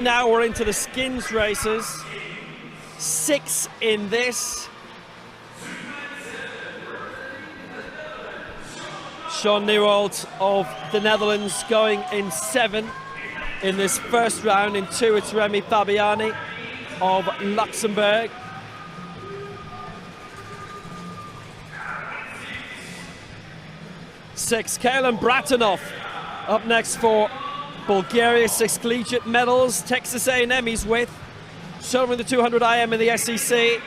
Now we're into the skins races. 6 in this. Sean Nierwold of the Netherlands going in 7 in this first round. In 2 it's Remy Fabiani of Luxembourg. Six, Kalen Bratanov up next for Bulgaria. 6 collegiate medals. Texas A&M he's with. Silver in the 200 IM in the SEC.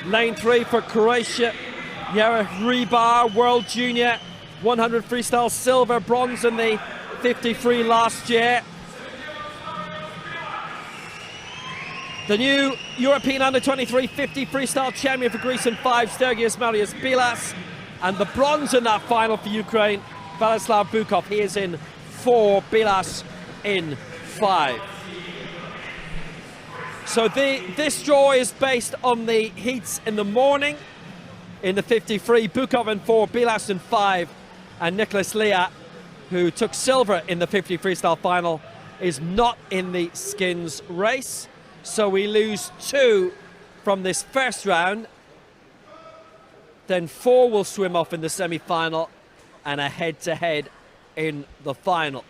Lane 3 for Croatia. Jere Hribar, World Junior 100 freestyle silver, bronze in the 50 free last year. The new European Under-23 50 freestyle champion for Greece in 5, Stergios-Marios Bilas. And the bronze in that final for Ukraine, Vladislav Bukov. He is in 4, Bilas in 5. So this draw is based on the heats in the morning. In the 50 free, Bukov in 4, Bilas in 5. And Nicholas Lea, who took silver in the 50 freestyle final, is not in the skins race. So we lose 2 from this first round. Then 4 will swim off in the semi-final and a head-to-head in the final.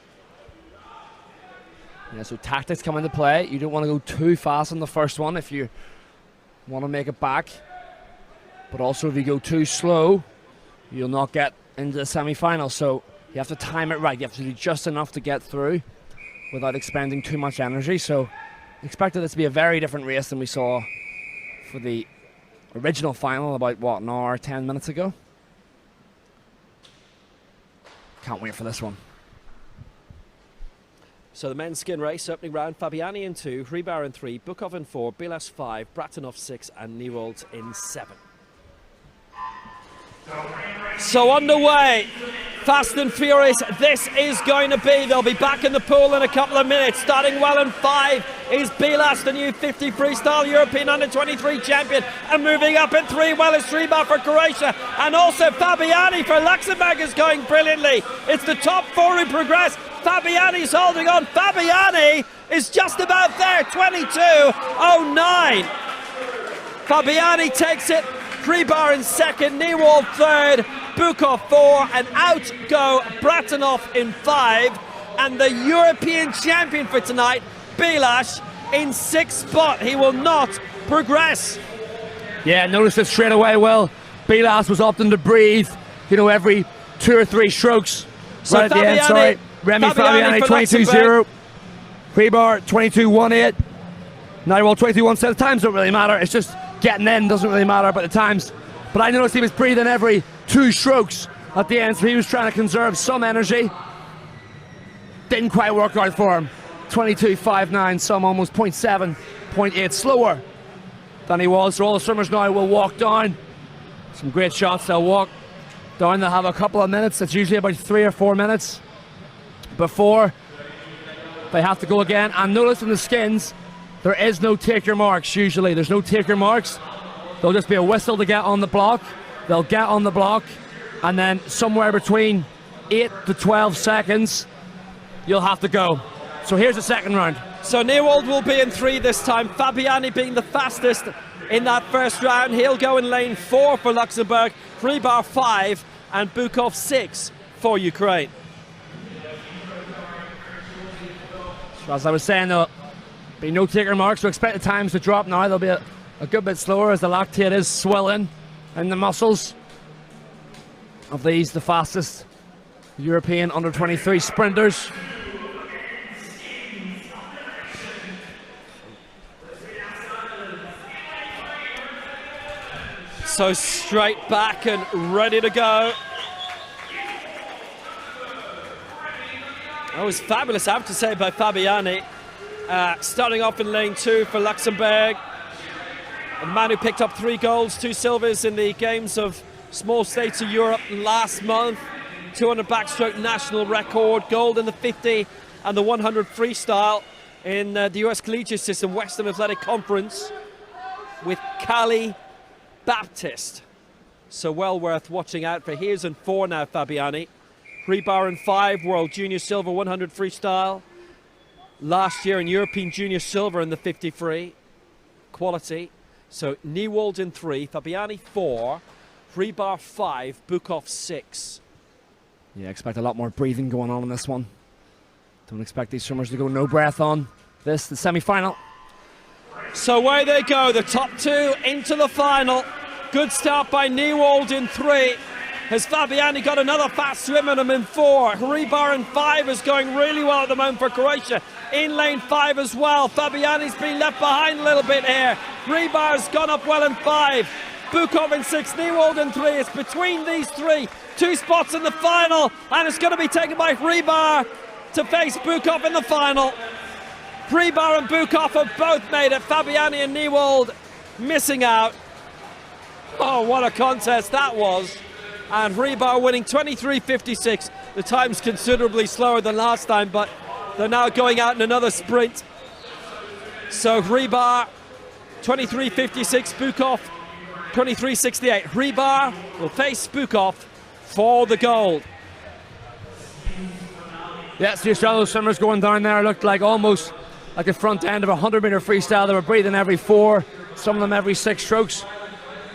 Yeah, so tactics come into play. You don't want to go too fast on the first one if you want to make it back. But also if you go too slow, you'll not get into the semi-final. So you have to time it right. You have to do just enough to get through without expending too much energy. So expected this to be a very different race than we saw for the original final about, what, an hour, 10 minutes ago. Can't wait for this one. So the men's skin race, opening round, Fabiani in 2, Hribar in 3, Bukov in 4, Bilas 5, Bratanov 6 and Nierwold in 7. So underway, fast and furious, this is going to be. They'll be back in the pool in a couple of minutes. Starting well in 5 is Bilas, the new 50 freestyle European Under-23 champion. And moving up in 3, well, it's Hribar for Croatia. And also Fabiani for Luxembourg is going brilliantly. It's the top 4 who progress. Fabiani's holding on. Fabiani is just about there, 22.09. Fabiani takes it. Hribar in 2nd, Nierwold 3rd, Bukov 4, and out go Bratanov in 5. And the European champion for tonight, Bilas, in 6th spot. He will not progress. Yeah, notice it straight away. Well, Bilas was opting to breathe, you know, every 2 or 3 strokes. So right at the end, sorry. Remy Fabiani 22.0, Hribar 22.18, Nierwold 22.17. The times don't really matter. It's just getting in doesn't really matter about the times. But I noticed he was breathing every 2 strokes at the end, so he was trying to conserve some energy. Didn't quite work out for him. 22.59, some almost 0.7, 0.8 slower than he was. So all the swimmers now will walk down. Some great shots. They'll walk down. They'll have a couple of minutes. It's usually about 3 or 4 minutes before they have to go again. And notice in the skins, there is no take your marks usually. There's no take your marks. There'll just be a whistle to get on the block. They'll get on the block, and then somewhere between 8 to 12 seconds, you'll have to go. So here's the second round. So Nierwold will be in 3 this time. Fabiani being the fastest in that first round. He'll go in lane 4 for Luxembourg, Hribar 5, and Bukov 6 for Ukraine. So as I was saying, there'll be no taker marks, so expect the times to drop now. They'll be a good bit slower as the lactate is swelling in the muscles of these, the fastest European Under-23 sprinters. So straight back and ready to go. That was fabulous, I have to say, by Fabiani. Starting off in lane 2 for Luxembourg. A man who picked up 3 golds, 2 silvers in the games of small states of Europe last month. 200 backstroke national record, gold in the 50 and the 100 freestyle in the US Collegiate System Western Athletic Conference with Cali Baptist. So well worth watching out for. Here's in 4 now, Fabiani. Hribar in 5, World Junior Silver 100 freestyle. last year in European Junior Silver in the 50 free. Quality. So Niewald in 3, Fabiani 4, Hribar 5, Bukov 6. Yeah, expect a lot more breathing going on in this one. Don't expect these swimmers to go no breath on this, the semi-final. So away they go, the top 2 into the final. Good start by Niewald in 3. Has Fabiani got another fast swim in him in 4. Hribar in 5 is going really well at the moment for Croatia. In lane 5 as well. Fabiani's been left behind a little bit here. Hribar's gone up well in 5. Bukov in 6, Niewald in 3. It's between these 3. 2 spots in the final, and it's going to be taken by Hribar to face Bukov in the final. Hribar and Bukov have both made it. Fabiani and Niewald missing out. Oh, what a contest that was. And Hribar winning 23.56. The time's considerably slower than last time, but they're now going out in another sprint. So Hribar 23.56, Bukov 23.68. Hribar will face Bukov for the gold. Yes, the Australian swimmers going down there looked like almost like the front end of a 100-meter freestyle. They were breathing every 4, some of them every 6 strokes.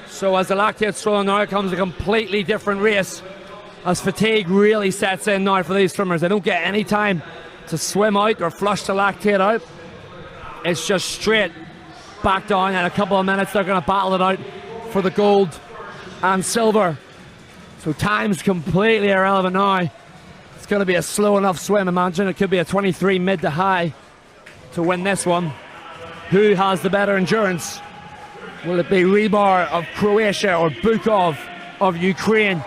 So as the lactate's slowing now, comes a completely different race as fatigue really sets in now for these swimmers. They don't get any time to swim out or flush the lactate out. It's just straight back down. In a couple of minutes they're going to battle it out for the gold and silver. So time's completely irrelevant now. It's going to be a slow enough swim. Imagine it could be a 23 mid to high to win this one. Who has the better endurance? Will it be Hribar of Croatia or Bukov of Ukraine?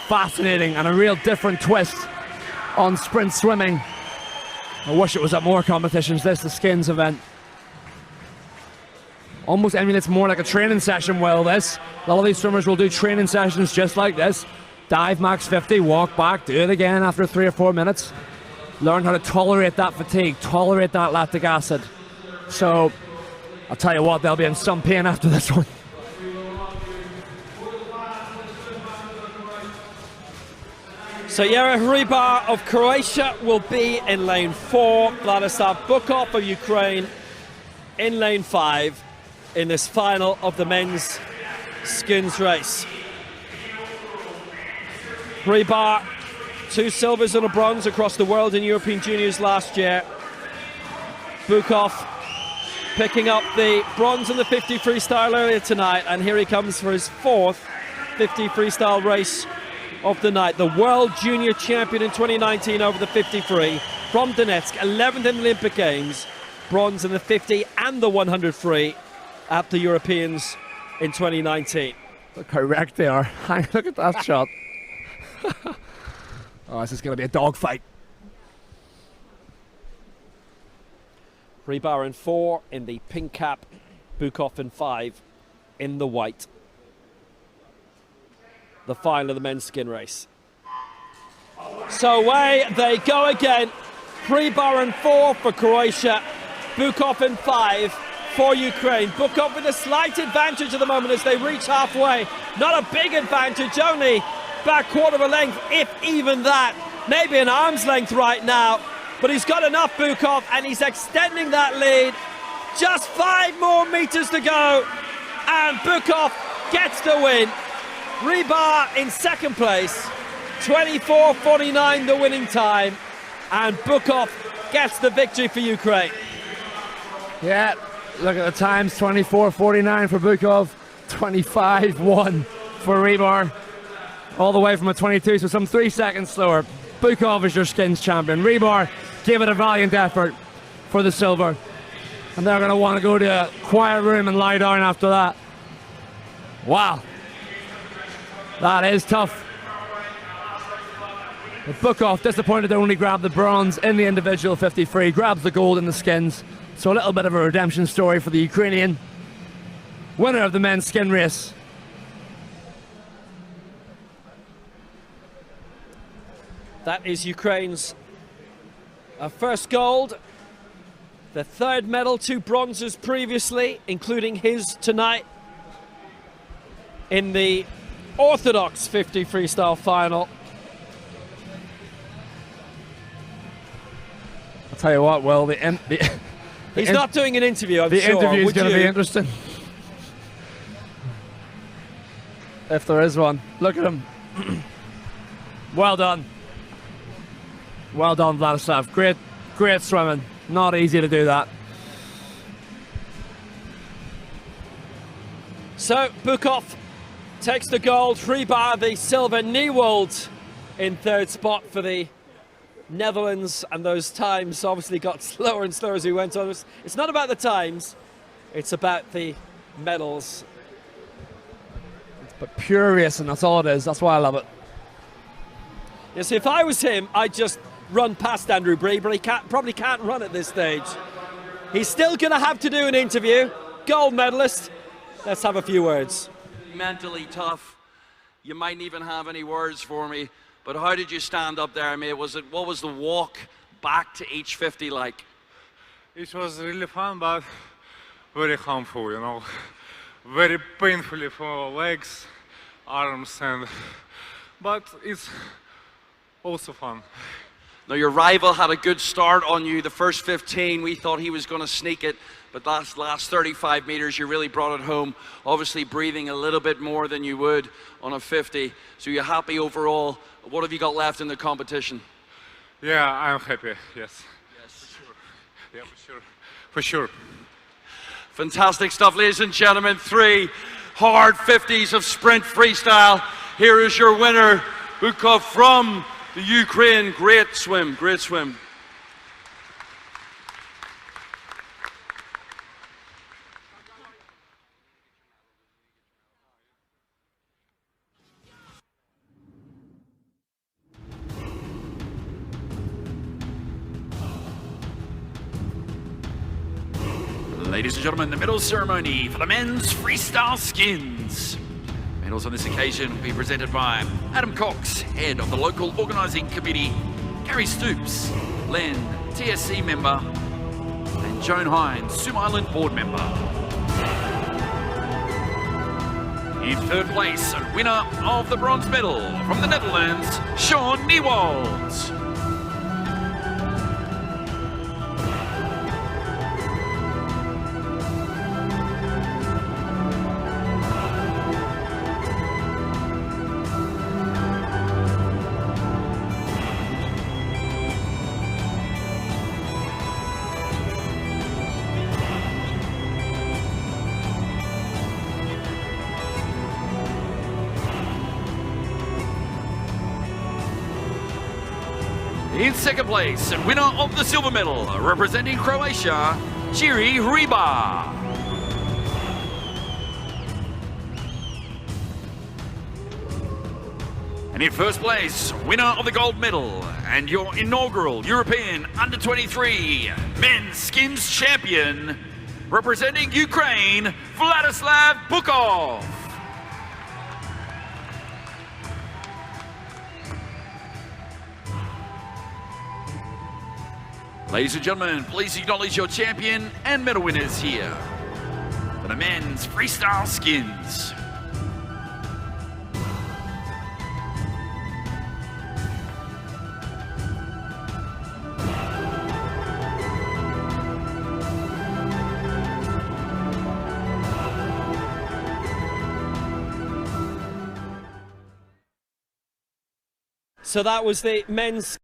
Fascinating and a real different twist on sprint swimming. I wish it was at more competitions. This, the skins event. Almost emulates more like a training session. Well, this, a lot of these swimmers will do training sessions just like this. Dive max 50, walk back, do it again after 3 or 4 minutes. Learn how to tolerate that fatigue, tolerate that lactic acid. So, I'll tell you what, they'll be in some pain after this one. So Jere Hribar of Croatia will be in lane 4. Vladislav Bukov of Ukraine in lane 5 in this final of the men's skins race. Hribar, 2 silvers and a bronze across the world in European Juniors last year. Bukov picking up the bronze in the 50 freestyle earlier tonight, and here he comes for his 4th 50 freestyle race of the night. The world junior champion in 2019 over the 50 free from Donetsk, 11th in the Olympic Games, bronze in the 50 and the 100 free at the Europeans in 2019. Look how wrecked they are. Look at that shot. Oh, this is going to be a dogfight. Hribar in 4 in the pink cap, Bukov in 5 in the white. The final of the men's skin race. So away they go again. Hribar in 4 for Croatia, Bukov in 5 for Ukraine. Bukov with a slight advantage at the moment as they reach halfway. Not a big advantage, only back quarter of a length, if even that. Maybe an arm's length right now. But he's got enough, Bukov, and he's extending that lead. Just 5 more meters to go, and Bukov gets the win. Hribar in second place, 24.49 the winning time, and Bukov gets the victory for Ukraine. Yeah, look at the times, 24.49 for Bukov, 25.1 for Hribar, all the way from a 22, so some 3 seconds slower. Bukov is your skins champion. Hribar gave it a valiant effort for the silver, and they're going to want to go to a quiet room and lie down after that. Wow, that is tough. But Bukov, disappointed to only grab the bronze in the individual 50 free, grabs the gold in the skins, so a little bit of a redemption story for the Ukrainian winner of the men's skin race. That is Ukraine's first gold, the 3rd medal, 2 bronzes previously, including his tonight in the Orthodox 50 freestyle final. Tell you what, Will, he's not doing an interview, I'm the sure. interview is going to be interesting. If there is one. Look at him. Well done. Well done, Vladislav. Great swimming. Not easy to do that. So, Bukov takes the gold, Hribar the silver, Nieuwold in third spot for the Netherlands, and those times obviously got slower and slower as we went on. It's not about the times, it's about the medals. But pure racing, that's all it is. That's why I love it. Yes, if I was him, I'd just run past Andrew Bree, but he probably can't run at this stage. He's still going to have to do an interview. Gold medalist. Let's have a few words. Mentally tough. You mightn't even have any words for me, but how did you stand up there, mate? What was the walk back to each 50 like? It was really fun, but very harmful, you know. Very painfully for legs, arms, but it's also fun. Now, your rival had a good start on you. The first 15, we thought he was going to sneak it, but last 35 meters, you really brought it home. Obviously, breathing a little bit more than you would on a 50. So you're happy overall. What have you got left in the competition? Yeah, I'm happy, yes. Yes, for sure. Yeah, for sure. For sure. Fantastic stuff, ladies and gentlemen. 3 hard 50s of sprint freestyle. Here is your winner, Bukov from the Ukraine. Great swim, great swim. Ladies and gentlemen, the medal ceremony for the men's freestyle skins. Medals on this occasion will be presented by Adam Cox, head of the local organising committee, Gary Stoops, LEN TSC member, and Joan Hines, Sum Island board member. In third place, winner of the bronze medal from the Netherlands, Sean Nieuwold. In second place, and winner of the silver medal, representing Croatia, Jiri Hribar. And in first place, winner of the gold medal, and your inaugural European Under-23 Men's Skins Champion, representing Ukraine, Vladislav Bukov. Ladies and gentlemen, please acknowledge your champion and medal winners here for the men's freestyle skins. So that was the men's